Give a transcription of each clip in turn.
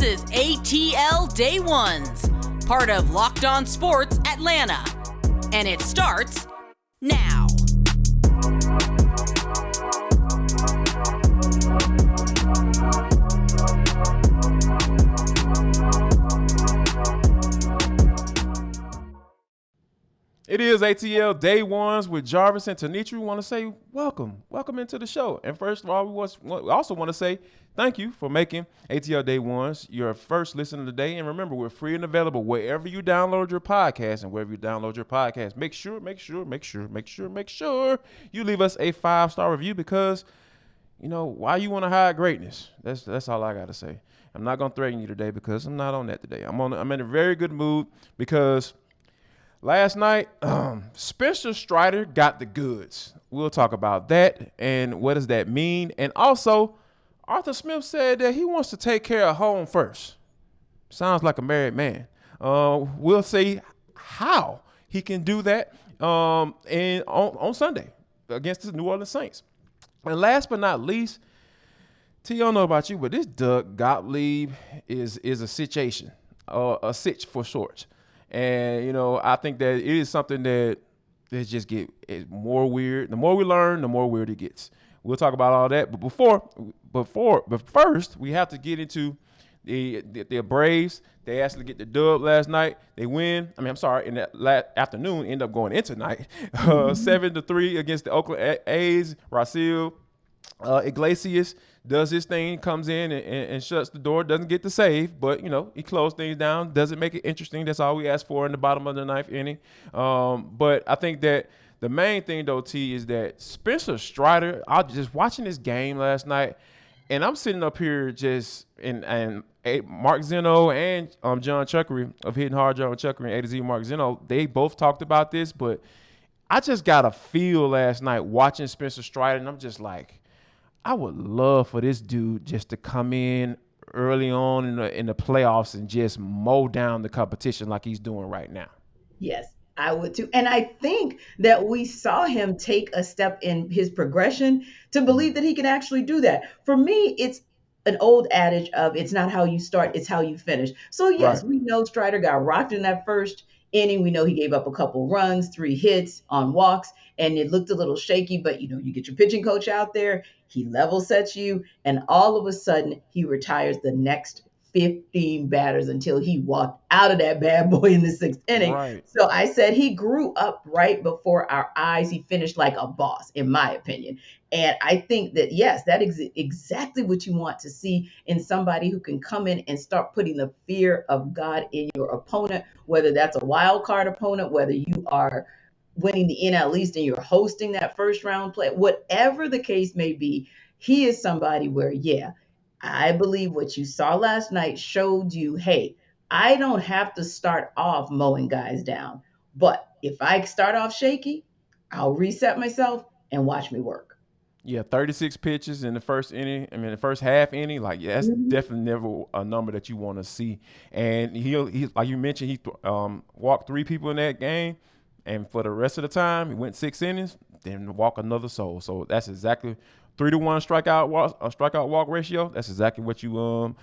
is ATL Day Ones, part of Locked On Sports Atlanta. And it starts now. It is ATL Day Ones with Jarvis and Tenitra. We want to say welcome into the show. And first of all, we also want to say thank you for making ATL Day Ones your first listen of the day. And remember, we're free and available wherever you download your podcast. And wherever you download your podcast, make sure you leave us a 5-star review because, you know, why you want to hide greatness? That's all I got to say. I'm not going to threaten you today because I'm not on that today. I'm in a very good mood because last night, Spencer Strider got the goods. We'll talk about that and what does that mean. And also, Arthur Smith said that he wants to take care of home first. Sounds like a married man. We'll see how he can do that on Sunday against the New Orleans Saints. And last but not least, T, I don't know about you, but this Doug Gottlieb is a situation, a sitch for short. And, you know, I think that it is something that just get more weird. The more we learn, the more weird it gets. We'll talk about all that. But first, we have to get into the Braves. They actually get the dub last night. They win. In that afternoon, end up going into night. 7-3 against the Oakland A's. Raciel Iglesias does his thing, comes in and shuts the door, doesn't get the save, but, you know, he closed things down, doesn't make it interesting. That's all we asked for in the bottom of the ninth inning. But I think that the main thing, though, T, is that Spencer Strider, I was just watching this game last night, and I'm sitting up here just and Mark Zeno and John Chuckery of Hitting Hard, John Chuckery and A to Z Mark Zeno, they both talked about this, but I just got a feel last night watching Spencer Strider, and I'm just like, I would love for this dude just to come in early on in the playoffs and just mow down the competition like he's doing right now. Yes, I would too. And I think that we saw him take a step in his progression to believe that he can actually do that. For me, it's an old adage of it's not how you start, it's how you finish. So yes, right. We know Strider got rocked in that first inning. We know he gave up a couple runs, 3 hits on walks, and it looked a little shaky, but you know, you get your pitching coach out there, he level sets you, and all of a sudden he retires the next 15 batters until he walked out of that bad boy in the 6th inning. Right. So I said he grew up right before our eyes. He finished like a boss, in my opinion. And I think that, yes, that is exactly what you want to see in somebody who can come in and start putting the fear of God in your opponent, whether that's a wild card opponent, whether you are winning the NL East and you're hosting that first round play, whatever the case may be, he is somebody where, yeah, I believe what you saw last night showed you, hey, I don't have to start off mowing guys down, but if I start off shaky, I'll reset myself and watch me work. Yeah, 36 pitches in the first inning. The first half inning, like, yeah, that's definitely never a number that you want to see. And he like you mentioned, he walked 3 people in that game. And for the rest of the time, he went 6 innings, then walk another soul. So that's exactly 3-to-1 strikeout walk ratio. That's exactly what you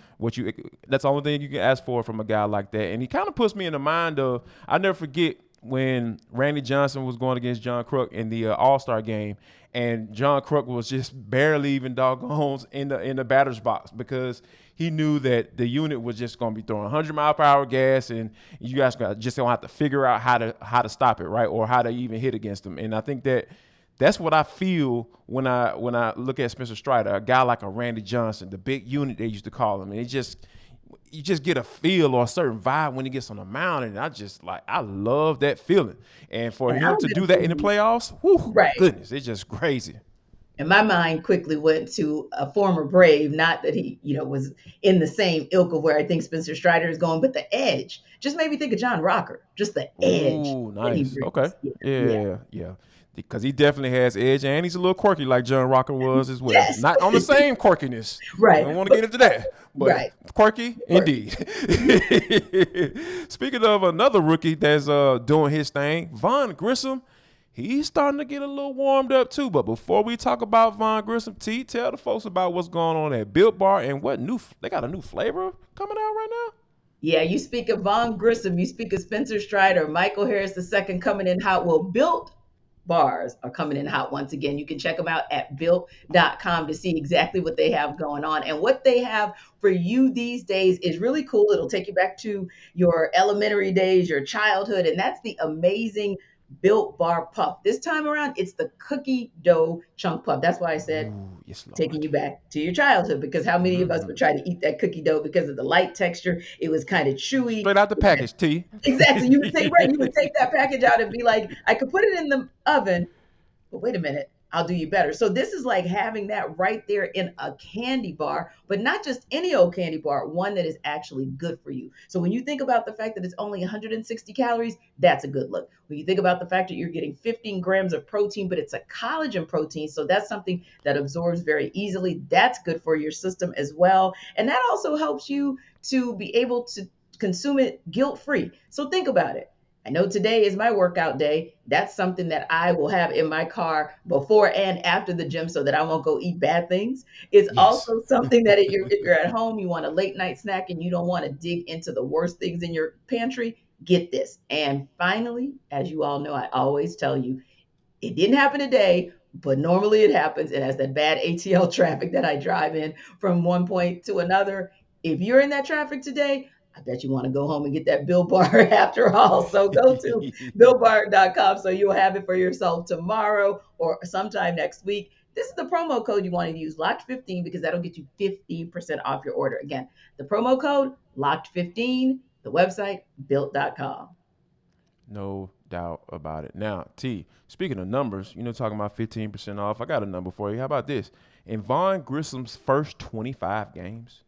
that's the only thing you can ask for from a guy like that. And he kind of puts me in the mind of, I never forget when Randy Johnson was going against John Kruk in the All-Star game, and John Kruk was just barely even doggone in the batter's box because he knew that the unit was just going to be throwing 100-mile-per-hour gas, and you guys just going to have to figure out how to stop it, right, or how to even hit against them. And I think that's what I feel when I look at Spencer Strider, a guy like a Randy Johnson, the big unit they used to call him. And you just get a feel or a certain vibe when he gets on the mound, and I love that feeling. And for him to do that in the playoffs, my goodness, it's just crazy. And my mind quickly went to a former Brave, not that he, was in the same ilk of where I think Spencer Strider is going, but the edge just made me think of John Rocker, just the edge. Ooh, nice. Okay. Yeah. Because he definitely has edge, and he's a little quirky like John Rocker was as well. Yes. Not on the same quirkiness. Right. I don't want to get into that, but quirky indeed. Speaking of another rookie that's doing his thing, Vaughn Grissom, he's starting to get a little warmed up too. But before we talk about Von Grissom, T, tell the folks about what's going on at Built Bar and what they got a new flavor coming out right now. Yeah, you speak of Von Grissom, you speak of Spencer Strider, Michael Harris II coming in hot. Well, Built bars are coming in hot once again. You can check them out at built.com to see exactly what they have going on. And what they have for you these days is really cool. It'll take you back to your elementary days, your childhood, and that's the amazing Built Bar Puff. This time around, it's the cookie dough chunk puff. That's why I said Ooh, yes, Lord. taking you back to your childhood, because how many of us would try to eat that cookie dough because of the light texture? It was kind of chewy. Straight out the package, T. Exactly. You would take right. You would take that package out and be like, I could put it in the oven, but wait a minute, I'll do you better. So this is like having that right there in a candy bar, but not just any old candy bar, one that is actually good for you. So when you think about the fact that it's only 160 calories, that's a good look. When you think about the fact that you're getting 15 grams of protein, but it's a collagen protein, so that's something that absorbs very easily. That's good for your system as well. And that also helps you to be able to consume it guilt-free. So think about it. I know today is my workout day. That's something that I will have in my car before and after the gym so that I won't go eat bad things. It's also something that if you're at home, you want a late night snack and you don't want to dig into the worst things in your pantry, get this. And finally, as you all know, I always tell you, it didn't happen today, but normally it happens. And as that bad ATL traffic that I drive in from one point to another, if you're in that traffic today, I bet you want to go home and get that Built Bar after all. So go to BuiltBar.com so you'll have it for yourself tomorrow or sometime next week. This is the promo code you want to use, LOCKED15, because that'll get you 15% off your order. Again, the promo code, LOCKED15, the website, Built.com. No doubt about it. Now, T, speaking of numbers, talking about 15% off, I got a number for you. How about this? In Von Grissom's first 25 games,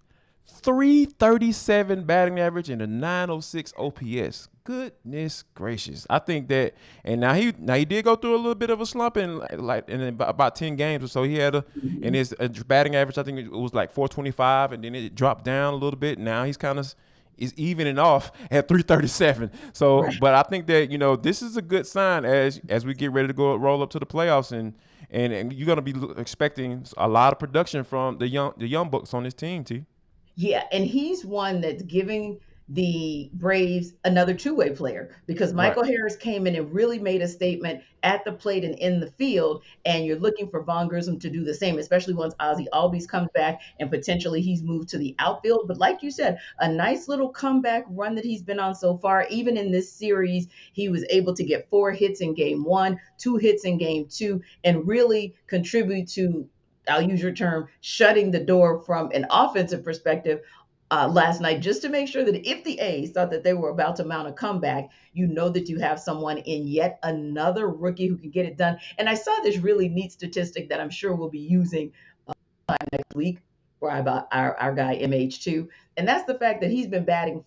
337 batting average and a 906 OPS. Goodness gracious. I think that, and now he did go through a little bit of a slump in about 10 games or so. He had in his batting average, I think it was like 425, and then it dropped down a little bit. Now he's kind of is evening off at 337. So, right. But I think that, this is a good sign as we get ready to roll up to the playoffs, and you're going to be expecting a lot of production from the young bucks on this team, T. Yeah, and he's one that's giving the Braves another two-way player, because Michael Harris came in and really made a statement at the plate and in the field, and you're looking for Von Grissom to do the same, especially once Ozzie Albies comes back and potentially he's moved to the outfield. But like you said, a nice little comeback run that he's been on so far. Even in this series, he was able to get 4 hits in game 1, 2 hits in game 2, and really contribute to, I'll use your term, shutting the door from an offensive perspective last night, just to make sure that if the A's thought that they were about to mount a comeback, that you have someone in yet another rookie who can get it done. And I saw this really neat statistic that I'm sure we'll be using next week for our guy MH2. And that's the fact that he's been batting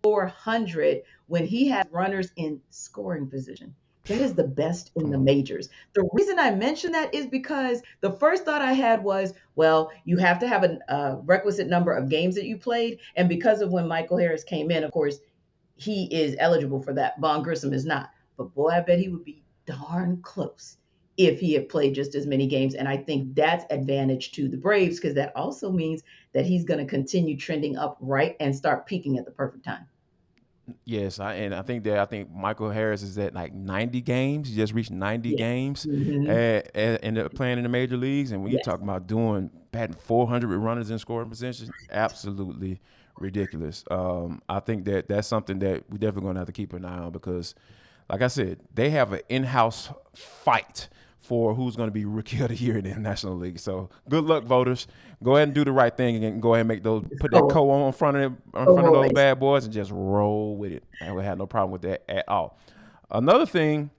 400 when he has runners in scoring position. That is the best in the majors. The reason I mention that is because the first thought I had was, well, you have to have a requisite number of games that you played. And because of when Michael Harris came in, of course, he is eligible for that. Von Grissom is not. But boy, I bet he would be darn close if he had played just as many games. And I think that's advantage to the Braves, because that also means that he's going to continue trending upright and start peaking at the perfect time. Yes, I think Michael Harris is at like 90 games. He just reached 90 games and playing in the major leagues. And when you talk about batting 400 with runners in scoring position, absolutely ridiculous. I think that's something that we're definitely going to have to keep an eye on, because, like I said, they have an in-house fight for who's going to be Rookie of the Year in the National League. So good luck, voters. Go ahead and do the right thing and go ahead and put that co on in front of those bad boys and just roll with it. And we have no problem with that at all. Another thing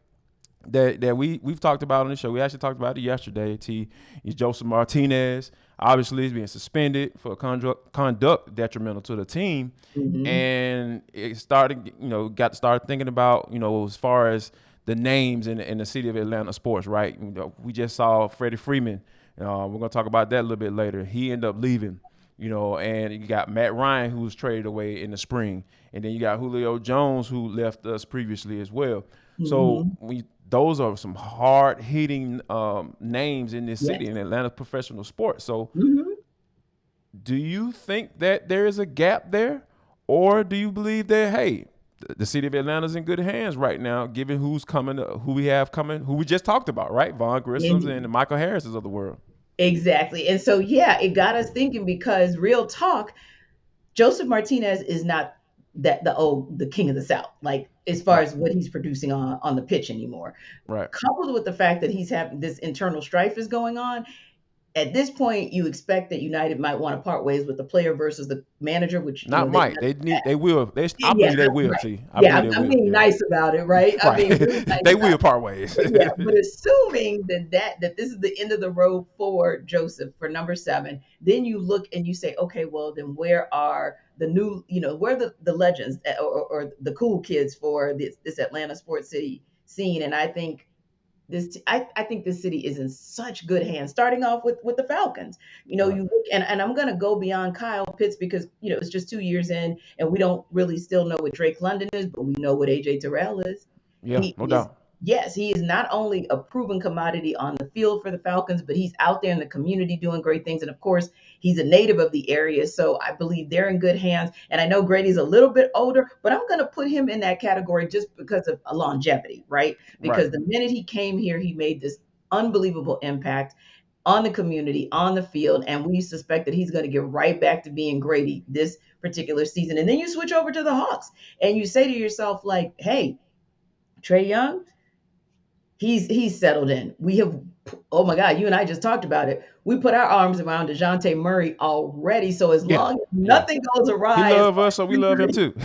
that we've talked about on the show, we actually talked about it yesterday, T, is Joseph Martinez. Obviously, he's being suspended for conduct detrimental to the team. And it started, got to start thinking about, as far as the names in the city of Atlanta sports, right? We just saw Freddie Freeman. We're going to talk about that a little bit later. He ended up leaving, and you got Matt Ryan, who was traded away in the spring. And then you got Julio Jones, who left us previously as well. So Hmm. those are some hard hitting names in this city Yes. in Atlanta professional sports. So Hmm. do you think that there is a gap there, or do you believe that the city of Atlanta is in good hands right now, given who's coming, who we have coming, who we just talked about, right? Von Grissom's and the Michael Harris's of the world. Exactly. And so, yeah, it got us thinking because real talk, Joseph Martinez is not the king of the South, like as far Right, as what he's producing on the pitch anymore. right. Coupled with the fact that he's having this internal strife is going on, at this point, you expect that United might want to part ways with the player versus the manager, which Not they might. They will. I yeah, believe they will. right. T. I Yeah, believe I'm, they I'm will. being Yeah. nice about it, right? I'm Right. being really nice They about will it. part ways. Yeah, but assuming that this is the end of the road for Joseph for number 7, then you look and you say, okay, well then where are the new, where are the legends or the cool kids for this Atlanta sports city scene? And I think I think this city is in such good hands. Starting off with the Falcons, Right. you look and I'm gonna go beyond Kyle Pitts because it's just 2 years in and we don't really still know what Drake London is, but we know what AJ Terrell is. Yeah. He No is doubt. Yes, he is not only a proven commodity on the field for the Falcons, but he's out there in the community doing great things. And of course, he's a native of the area, so I believe they're in good hands. And I know Grady's a little bit older, but I'm going to put him in that category just because of longevity, right? Right. Because the minute he came here, he made this unbelievable impact on the community, on the field, and we suspect that he's going to get right back to being Grady this particular season. And then you switch over to the Hawks, and you say to yourself, like, "Hey, Trey Young, he's settled in. We have, oh my God, you and I just talked about it. We put our arms around DeJounte Murray already. So as Yeah. long as Yeah. nothing goes He awry, as love far us, so we as love him injury, too.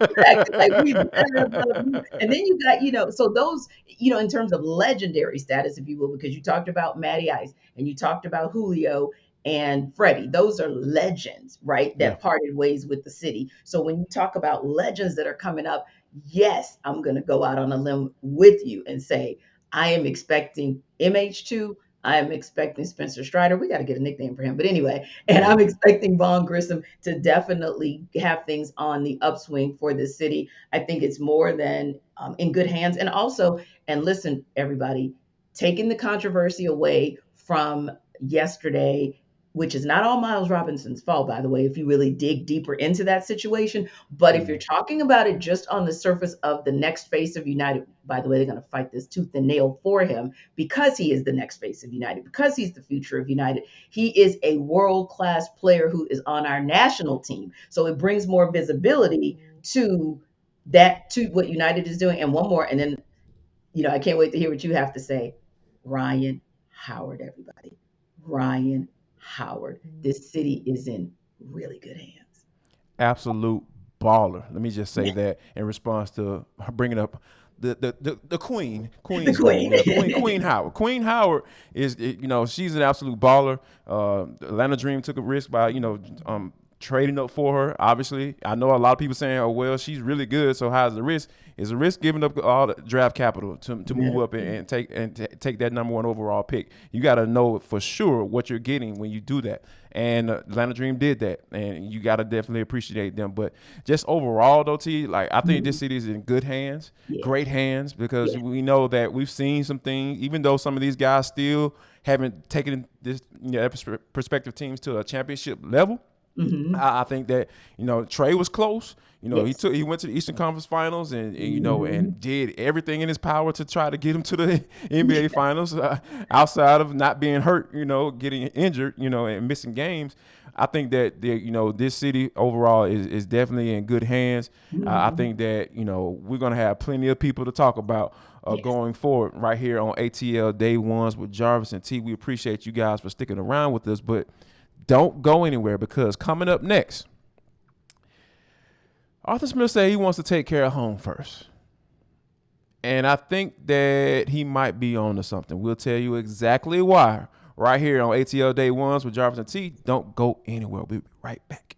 exactly. Like we love you. And then you got, so those, in terms of legendary status, if you will, because you talked about Matty Ice and you talked about Julio and Freddie. Those are legends, right? Yeah. That parted ways with the city. So when you talk about legends that are coming up, yes, I'm going to go out on a limb with you and say, I am expecting MH2. I am expecting Spencer Strider. We got to get a nickname for him. But anyway, and Yeah. I'm expecting Von Grissom to definitely have things on the upswing for this city. I think it's more than in good hands. And also, and listen, everybody, taking the controversy away from yesterday, which is not all Miles Robinson's fault, by the way, if you really dig deeper into that situation. But if you're Mhm. talking about it just on the surface of the next face of United, by the way, they're going to fight this tooth and nail for him because he is the next face of United, because he's the future of United. He is a world class player who is on our national team. So it brings more visibility to to what United is doing. And one more, and then, I can't wait to hear what you have to say. Ryan Howard, everybody. Ryan Howard. This city is in really good hands. Absolute baller. Let me just say Yeah. that in response to her bringing up the The queen's name. queen. Yeah, Queen Howard. Queen Howard is she's an absolute baller. The Atlanta Dream took a risk by trading up for her. Obviously, I know a lot of people saying, "Oh well, she's really good." So how's the risk? Is a risk giving up all the draft capital to move up and take that number 1 overall pick? You got to know for sure what you're getting when you do that. And Atlanta Dream did that, and you got to definitely appreciate them. But just overall, though, T, like I think this city is in good hands, Yeah. great hands, because Yeah. we know that we've seen some things. Even though some of these guys still haven't taken this perspective teams to a championship level, Hmm. I think that Trey was close. Yes. He went to the Eastern Conference Finals and Hmm. and did everything in his power to try to get him to the NBA Finals outside of not being hurt, getting injured, and missing games. I think that this city overall is definitely in good hands. I Hmm. think that we're gonna have plenty of people to talk about Yes. going forward right here on ATL Day Ones with Jarvis and T. We appreciate you guys for sticking around with us, but don't go anywhere because coming up next, Arthur Smith said he wants to take care of home first. And I think that he might be on to something. We'll tell you exactly why right here on ATL Day Ones with Jarvis and T. Don't go anywhere. We'll be right back.